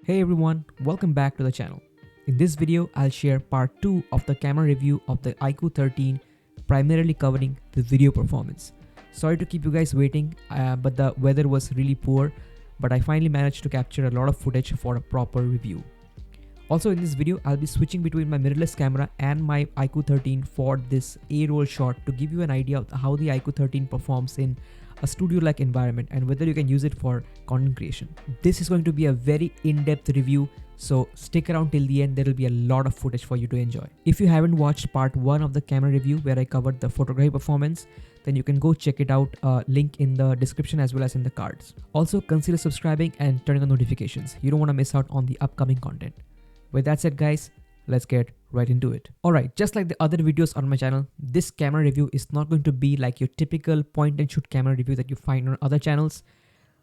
Hey everyone, welcome back to the channel. In this video, I'll share part 2 of the camera review of the iQOO 13, primarily covering the video performance. Sorry to keep you guys waiting, but the weather was really poor, but I finally managed to capture a lot of footage for a proper review. Also in this video, I'll be switching between my mirrorless camera and my iQOO 13 for this A-roll shot to give you an idea of how the iQOO 13 performs in a studio-like environment and whether you can use it for content creation. This is going to be a very in-depth review, so stick around till the end. There will be a lot of footage for you to enjoy. If you haven't watched part 1 of the camera review where I covered the photography performance, then you can go check it out, link in the description as well as in the cards. Also consider subscribing and turning on notifications. You don't want to miss out on the upcoming content. With that said guys, let's get right into it. Alright, just like the other videos on my channel, this camera review is not going to be like your typical point and shoot camera review that you find on other channels.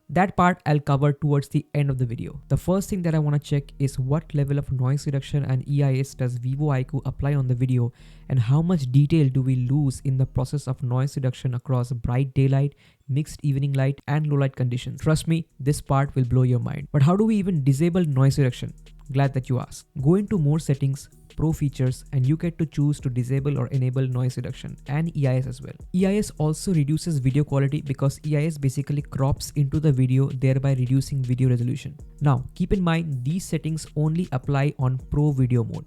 That part I'll cover towards the end of the video. The first thing that I want to check is what level of noise reduction and EIS does Vivo iQOO apply on the video, and how much detail do we lose in the process of noise reduction across bright daylight, mixed evening light and low light conditions. Trust me, this part will blow your mind. But how do we even disable noise reduction? Glad that you asked. Go into more settings, pro features, and you get to choose to disable or enable noise reduction and EIS as well. EIS also reduces video quality because EIS basically crops into the video, thereby reducing video resolution. Now keep in mind these settings only apply on pro video mode.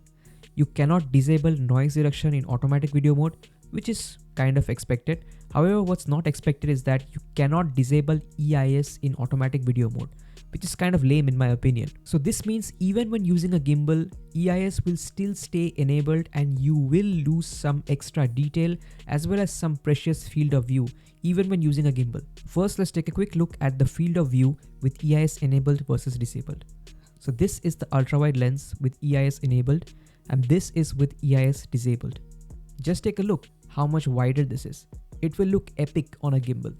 You cannot disable noise reduction in automatic video mode, which is kind of expected. However, what's not expected is that you cannot disable EIS in automatic video mode, which is kind of lame in my opinion. So this means even when using a gimbal, EIS will still stay enabled and you will lose some extra detail as well as some precious field of view even when using a gimbal. First, let's take a quick look at the field of view with EIS enabled versus disabled. So this is the ultra-wide lens with EIS enabled and this is with EIS disabled. Just take a look how much wider this is. It will look epic on a gimbal.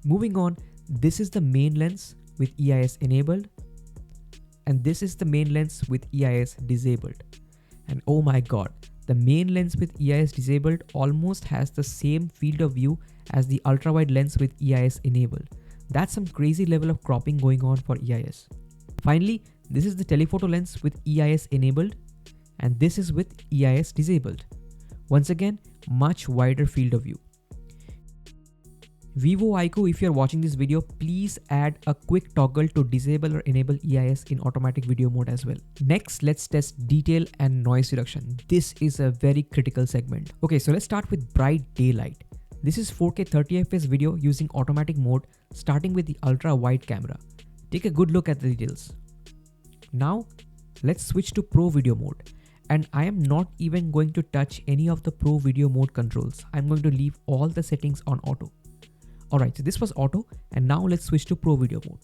Moving on, this is the main lens with EIS enabled and this is the main lens with EIS disabled. And oh my god, the main lens with EIS disabled almost has the same field of view as the ultra-wide lens with EIS enabled. That's some crazy level of cropping going on for EIS. Finally, this is the telephoto lens with EIS enabled and this is with EIS disabled. Once again, much wider field of view. Vivo iQOO, if you're watching this video, please add a quick toggle to disable or enable EIS in automatic video mode as well. Next, let's test detail and noise reduction. This is a very critical segment. Okay, so let's start with bright daylight. This is 4K 30fps video using automatic mode, starting with the ultra wide camera. Take a good look at the details. Now, let's switch to pro video mode. And I am not even going to touch any of the pro video mode controls. I'm going to leave all the settings on auto. Alright, so this was auto and now let's switch to pro video mode.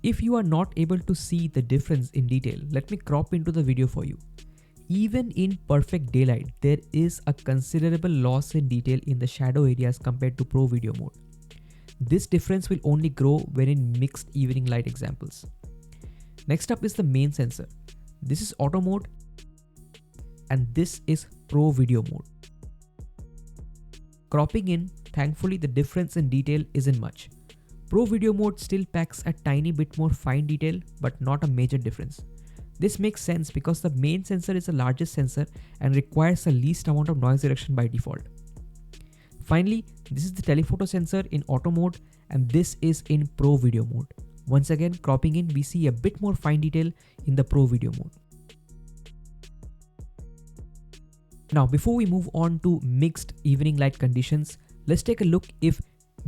If you are not able to see the difference in detail, let me crop into the video for you. Even in perfect daylight, there is a considerable loss in detail in the shadow areas compared to pro video mode. This difference will only grow when in mixed evening light examples. Next up is the main sensor. This is auto mode and this is pro video mode. Cropping in, thankfully the difference in detail isn't much. Pro video mode still packs a tiny bit more fine detail but not a major difference. This makes sense because the main sensor is the largest sensor and requires the least amount of noise reduction by default. Finally, this is the telephoto sensor in auto mode and this is in pro video mode. Once again, cropping in, we see a bit more fine detail in the pro video mode. Now, before we move on to mixed evening light conditions, let's take a look if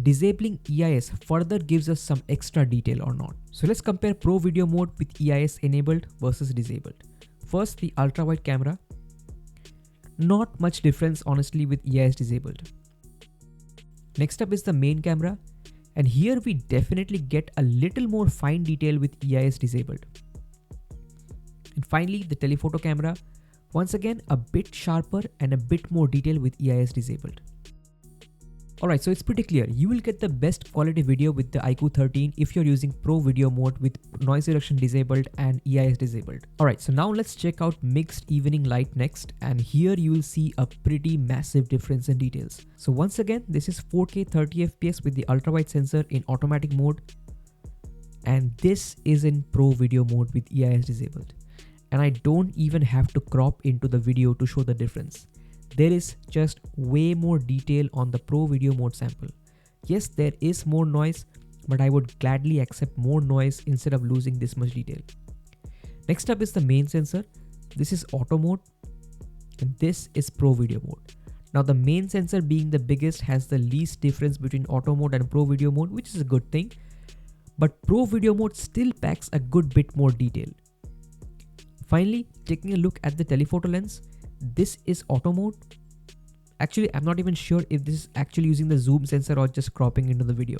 disabling EIS further gives us some extra detail or not. So let's compare pro video mode with EIS enabled versus disabled. First, the ultra wide camera. Not much difference honestly with EIS disabled. Next up is the main camera. And here we definitely get a little more fine detail with EIS disabled. And finally, the telephoto camera. Once again, a bit sharper and a bit more detail with EIS disabled. Alright, so it's pretty clear. You will get the best quality video with the iQOO 13 if you're using pro video mode with noise reduction disabled and EIS disabled. Alright, so now let's check out mixed evening light next, and here you will see a pretty massive difference in details. So once again, this is 4K 30fps with the ultra wide sensor in automatic mode. And this is in Pro Video mode with EIS disabled. And I don't even have to crop into the video to show the difference. There is just way more detail on the Pro Video mode sample. Yes, there is more noise, but I would gladly accept more noise instead of losing this much detail. Next up is the main sensor. This is auto mode and this is Pro Video mode. Now the main sensor being the biggest has the least difference between auto mode and Pro Video mode, which is a good thing. But Pro Video mode still packs a good bit more detail. Finally, taking a look at the telephoto lens, this is auto mode. Actually, I'm not even sure if this is actually using the zoom sensor or just cropping into the video.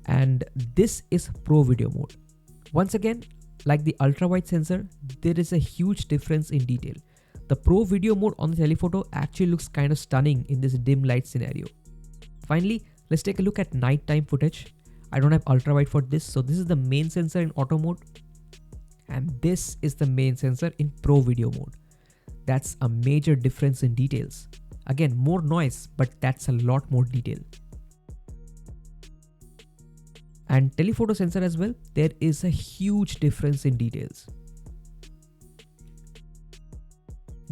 And this is Pro Video mode. Once again, like the ultra wide sensor, there is a huge difference in detail. The Pro Video mode on the telephoto actually looks kind of stunning in this dim light scenario. Finally, let's take a look at nighttime footage. I don't have ultra wide for this, so this is the main sensor in auto mode. And this is the main sensor in Pro Video mode. That's a major difference in details. Again, more noise, but that's a lot more detail. And telephoto sensor as well, there is a huge difference in details.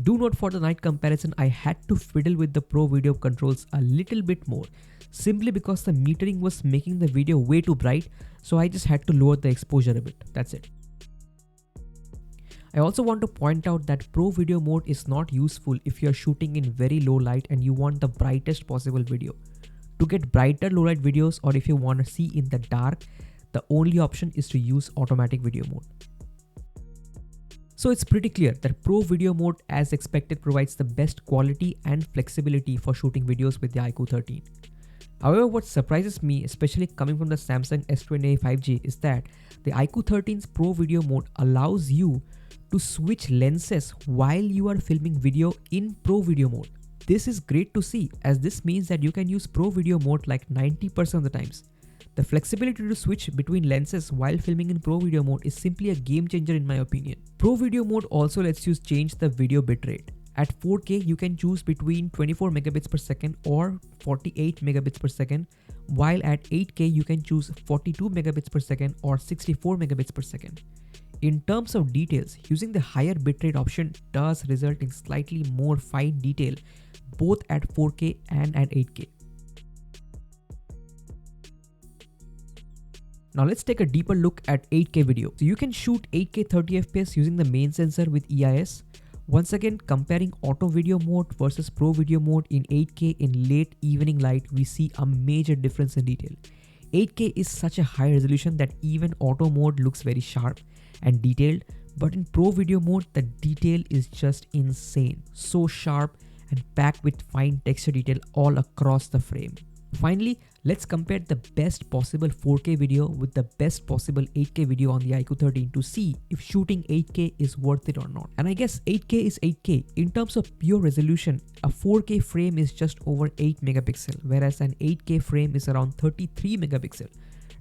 Do note for the night comparison, I had to fiddle with the Pro Video controls a little bit more, simply because the metering was making the video way too bright, so I just had to lower the exposure a bit. That's it. I also want to point out that Pro Video mode is not useful if you are shooting in very low light and you want the brightest possible video. To get brighter low light videos, or if you want to see in the dark, the only option is to use automatic video mode. So it's pretty clear that Pro Video mode, as expected, provides the best quality and flexibility for shooting videos with the iQOO 13. However, what surprises me, especially coming from the Samsung S20 5G, is that the iQOO 13's Pro Video mode allows you to switch lenses while you are filming video in Pro Video mode. This is great to see, as this means that you can use Pro Video mode like 90% of the times. The flexibility to switch between lenses while filming in Pro Video mode is simply a game changer in my opinion. Pro Video mode also lets you change the video bitrate. At 4K, you can choose between 24 megabits per second or 48 megabits per second, while at 8K, you can choose 42 megabits per second or 64 megabits per second. In terms of details, using the higher bitrate option does result in slightly more fine detail both at 4K and at 8K. Now let's take a deeper look at 8K video. So you can shoot 8K 30 FPS using the main sensor with EIS. Once again, comparing auto video mode versus Pro Video mode in 8K in late evening light, we see a major difference in detail. 8K is such a high resolution that even auto mode looks very sharp and detailed, but in Pro Video mode, the detail is just insane. So sharp and packed with fine texture detail all across the frame. Finally, let's compare the best possible 4K video with the best possible 8K video on the iQOO 13 to see if shooting 8K is worth it or not. And I guess 8K is 8K. In terms of pure resolution, a 4K frame is just over 8 megapixel, whereas an 8K frame is around 33 megapixel.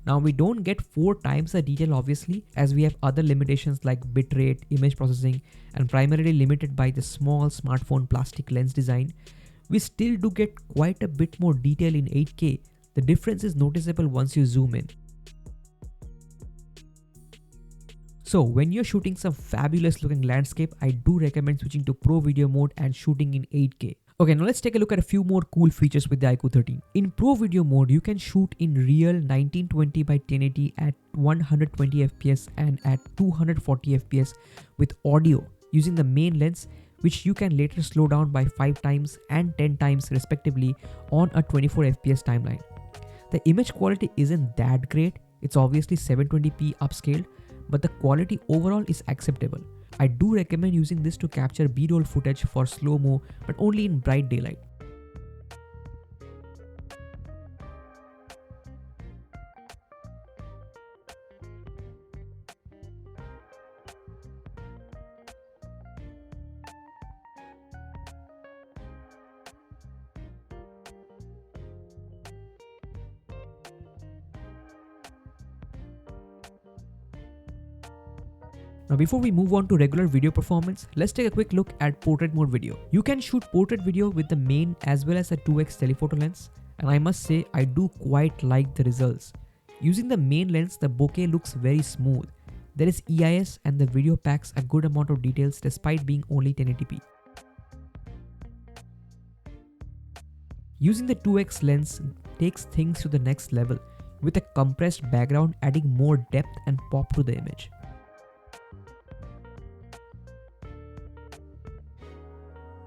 Now we don't get 4 times the detail obviously, as we have other limitations like bitrate, image processing, and primarily limited by the small smartphone plastic lens design. We still do get quite a bit more detail in 8K. The difference is noticeable once you zoom in. So when you're shooting some fabulous looking landscape, I do recommend switching to Pro Video mode and shooting in 8K. Okay, now let's take a look at a few more cool features with the iQOO 13. In Pro Video mode, you can shoot in real 1920 by 1080 at 120 fps and at 240 fps with audio using the main lens, which you can later slow down by 5 times and 10 times respectively on a 24 fps timeline. The image quality isn't that great, it's obviously 720p upscaled, but the quality overall is acceptable. I do recommend using this to capture B-roll footage for slow-mo, but only in bright daylight. Now before we move on to regular video performance, let's take a quick look at portrait mode video. You can shoot portrait video with the main as well as a 2x telephoto lens, and I must say I do quite like the results. Using the main lens, the bokeh looks very smooth. There is EIS and the video packs a good amount of details despite being only 1080p. Using the 2x lens takes things to the next level, with a compressed background adding more depth and pop to the image.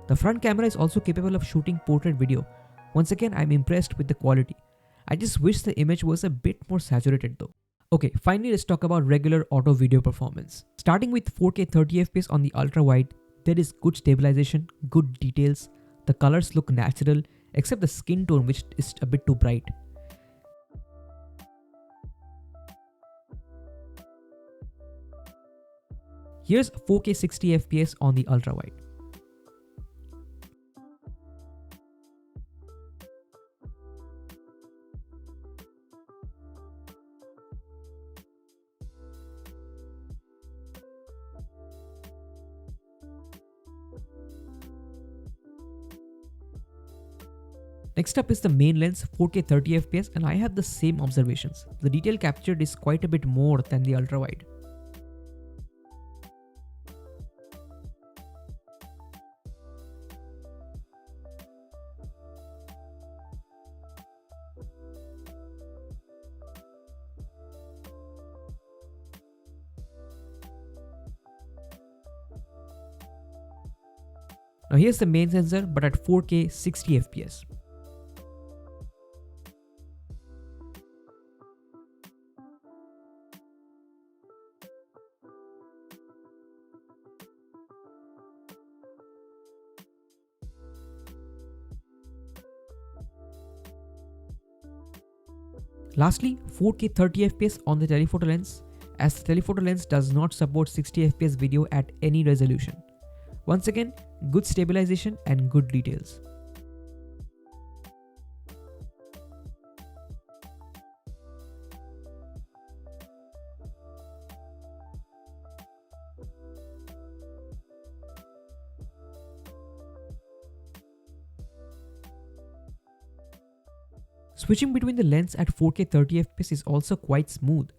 The front camera is also capable of shooting portrait video. Once again, I'm impressed with the quality. I just wish the image was a bit more saturated though. Okay, finally let's talk about regular auto video performance. Starting with 4K 30fps on the ultra wide, there is good stabilization, good details, the colors look natural except the skin tone which is a bit too bright. Here's 4K 60fps on the ultra wide. Next up is the main lens 4K 30fps, and I have the same observations. The detail captured is quite a bit more than the ultra wide. Now here's the main sensor but at 4K 60fps. Lastly, 4K 30fps on the telephoto lens, as the telephoto lens does not support 60fps video at any resolution. Once again, good stabilization and good details. Switching between the lens at 4K 30fps is also quite smooth.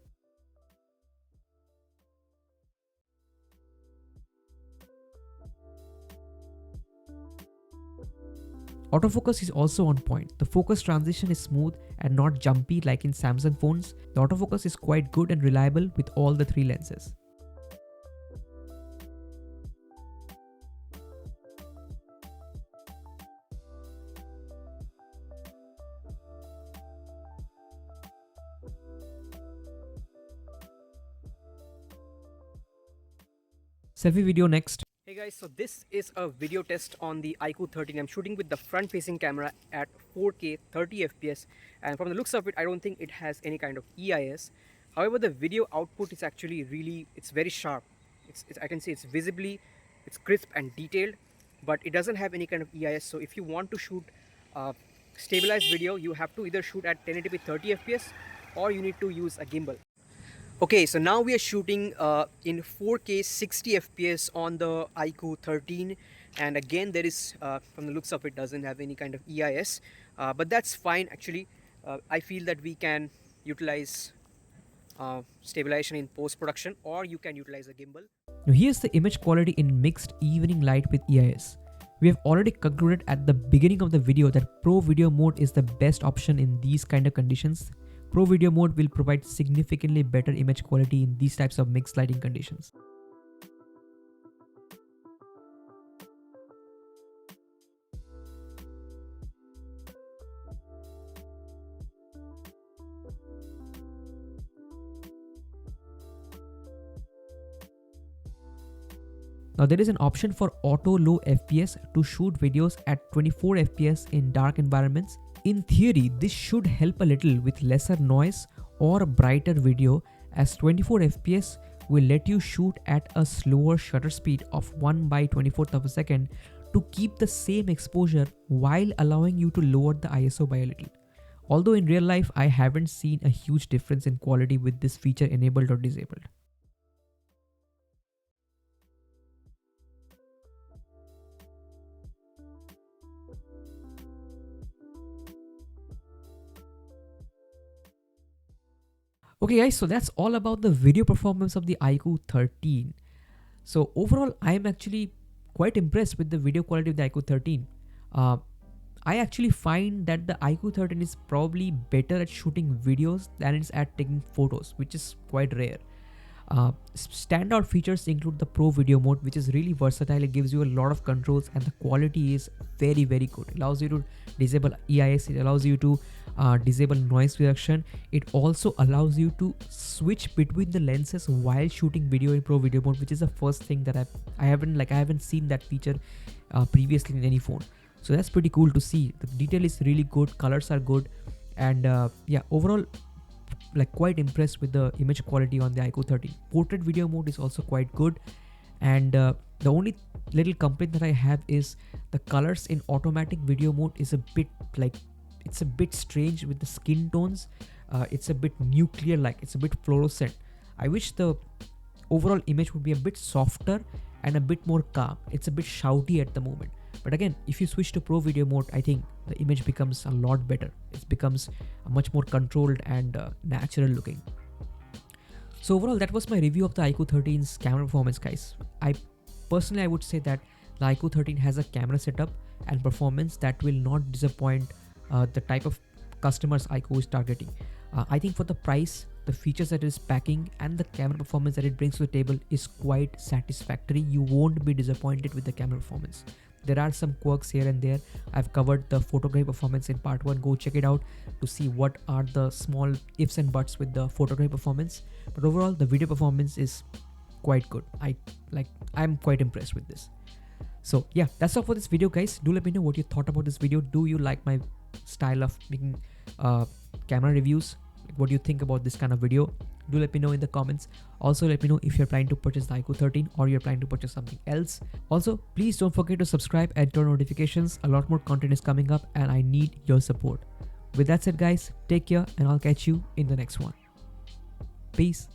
Autofocus is also on point. The focus transition is smooth and not jumpy like in Samsung phones. The autofocus is quite good and reliable with all the three lenses. Selfie video next. Hey guys, so this is a video test on the iQOO 13. I'm shooting with the front facing camera at 4K 30fps, and from the looks of it, I don't think it has any kind of EIS. However, the video output is actually it's very sharp. I can see it's crisp and detailed, but it doesn't have any kind of EIS. So if you want to shoot stabilized video, you have to either shoot at 1080p 30fps or you need to use a gimbal. Okay, so now we are shooting in 4K 60fps on the iQOO 13, and again there is, from the looks of it, doesn't have any kind of EIS, but that's fine actually. I feel that we can utilize stabilization in post-production, or you can utilize a gimbal. Now here's the image quality in mixed evening light with EIS. We have already concluded at the beginning of the video that Pro Video Mode is the best option in these kind of conditions. Pro Video Mode will provide significantly better image quality in these types of mixed lighting conditions. Now there is an option for auto low FPS to shoot videos at 24 FPS in dark environments. In theory, this should help a little with lesser noise or brighter video, as 24 FPS will let you shoot at a slower shutter speed of 1/24th of a second to keep the same exposure while allowing you to lower the ISO by a little. Although in real life, I haven't seen a huge difference in quality with this feature enabled or disabled. Okay guys, so that's all about the video performance of the iQOO 13. So overall, I am actually quite impressed with the video quality of the iQOO 13. Uh, I actually find that the iQOO 13 is probably better at shooting videos than it's at taking photos, which is quite rare. Standout features include the Pro Video mode, which is really versatile. It gives you a lot of controls, and the quality is very, very good. It allows you to disable EIS. It allows you to disable noise reduction. It also allows you to switch between the lenses while shooting video in Pro Video mode, which is the first thing that I haven't seen that feature previously in any phone. So that's pretty cool to see. The detail is really good. Colors are good, and yeah, overall, like quite impressed with the image quality on the iQOO 13. Portrait video mode is also quite good, and the only little complaint that I have is the colors in automatic video mode is a bit like, it's a bit strange with the skin tones. It's a bit nuclear, like it's a bit fluorescent. I wish the overall image would be a bit softer and a bit more calm. It's a bit shouty at the moment, but again, if you switch to Pro Video mode, I think the image becomes a lot better. It becomes much more controlled and natural looking. So overall, that was my review of the iQOO 13's camera performance, guys. I would say that the iQOO 13 has a camera setup and performance that will not disappoint the type of customers iQOO is targeting. I think for the price, the features that it is packing, and the camera performance that it brings to the table is quite satisfactory. You won't be disappointed with the camera performance. There are some quirks here and there. I've covered the photography performance in part 1. Go check it out to see what are the small ifs and buts with the photography performance. But overall, the video performance is quite good. I'm quite impressed with this. So yeah, that's all for this video, guys. Do let me know what you thought about this video. Do you like my style of making camera reviews? Like, what do you think about this kind of video? Do let me know in the comments. Also, let me know if you're planning to purchase the iQOO 13 or you're planning to purchase something else. Also, please don't forget to subscribe and turn notifications. A lot more content is coming up and I need your support. With that said, guys, take care and I'll catch you in the next one. Peace.